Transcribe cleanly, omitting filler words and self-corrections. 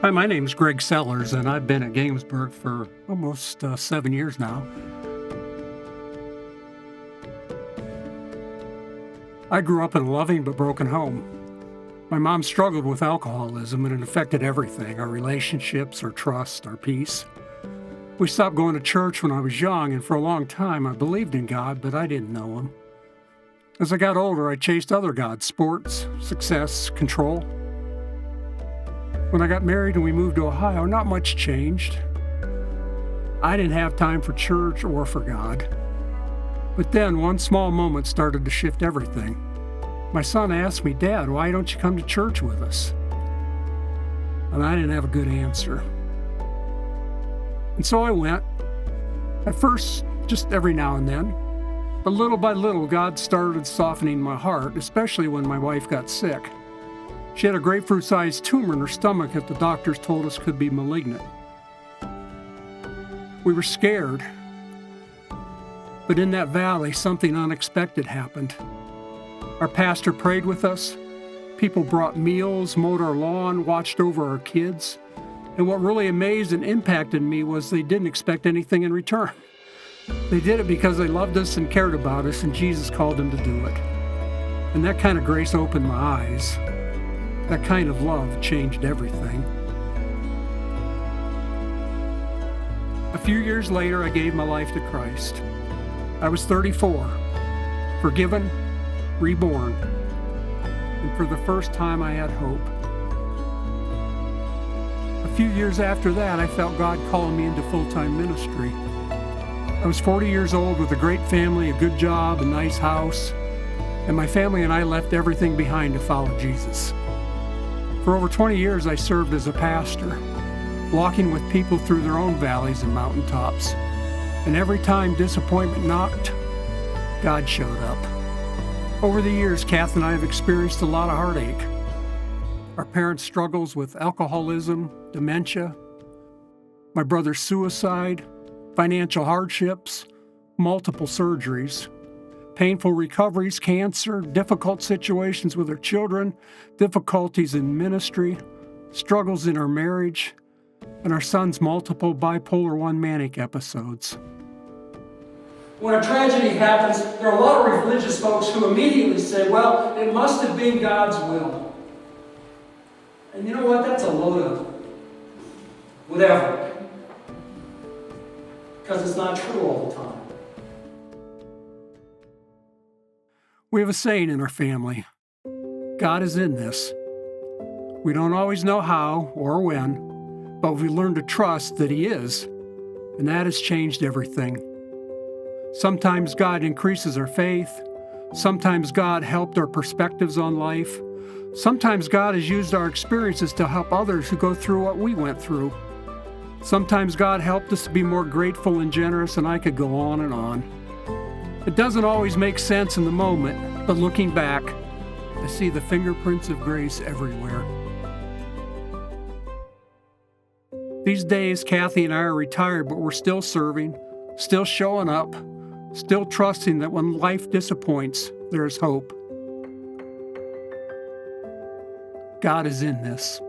Hi, my name's Greg Sellers, and I've been at Ginghamsburg for almost 7 years now. I grew up in a loving but broken home. My mom struggled with alcoholism, and it affected everything: our relationships, our trust, our peace. We stopped going to church when I was young, and for a long time I believed in God, but I didn't know Him. As I got older, I chased other gods: sports, success, control. When I got married and we moved to Ohio, not much changed. I didn't have time for church or for God. But then one small moment started to shift everything. My son asked me, "Dad, why don't you come to church with us?" And I didn't have a good answer. And so I went. At first, just every now and then. But little by little, God started softening my heart, especially when my wife got sick. She had a grapefruit-sized tumor in her stomach that the doctors told us could be malignant. We were scared. But in that valley, something unexpected happened. Our pastor prayed with us. People brought meals, mowed our lawn, watched over our kids. And what really amazed and impacted me was they didn't expect anything in return. They did it because they loved us and cared about us, and Jesus called them to do it. And that kind of grace opened my eyes. That kind of love changed everything. A few years later, I gave my life to Christ. I was 34, forgiven, reborn, and for the first time I had hope. A few years after that, I felt God calling me into full-time ministry. I was 40 years old with a great family, a good job, a nice house, and my family and I left everything behind to follow Jesus. For over 20 years, I served as a pastor, walking with people through their own valleys and mountaintops. And every time disappointment knocked, God showed up. Over the years, Kath and I have experienced a lot of heartache. Our parents' struggles with alcoholism, dementia, my brother's suicide, financial hardships, multiple surgeries, painful recoveries, cancer, difficult situations with our children, difficulties in ministry, struggles in our marriage, and our son's multiple bipolar 1 manic episodes. When a tragedy happens, there are a lot of religious folks who immediately say, well, it must have been God's will. And you know what? That's a load of whatever. Because it's not true all the time. We have a saying in our family: God is in this. We don't always know how or when, but we learn to trust that He is, and that has changed everything. Sometimes God increases our faith. Sometimes God helped our perspectives on life. Sometimes God has used our experiences to help others who go through what we went through. Sometimes God helped us to be more grateful and generous, and I could go on and on. It doesn't always make sense in the moment, but looking back, I see the fingerprints of grace everywhere. These days, Kathy and I are retired, but we're still serving, still showing up, still trusting that when life disappoints, there is hope. God is in this.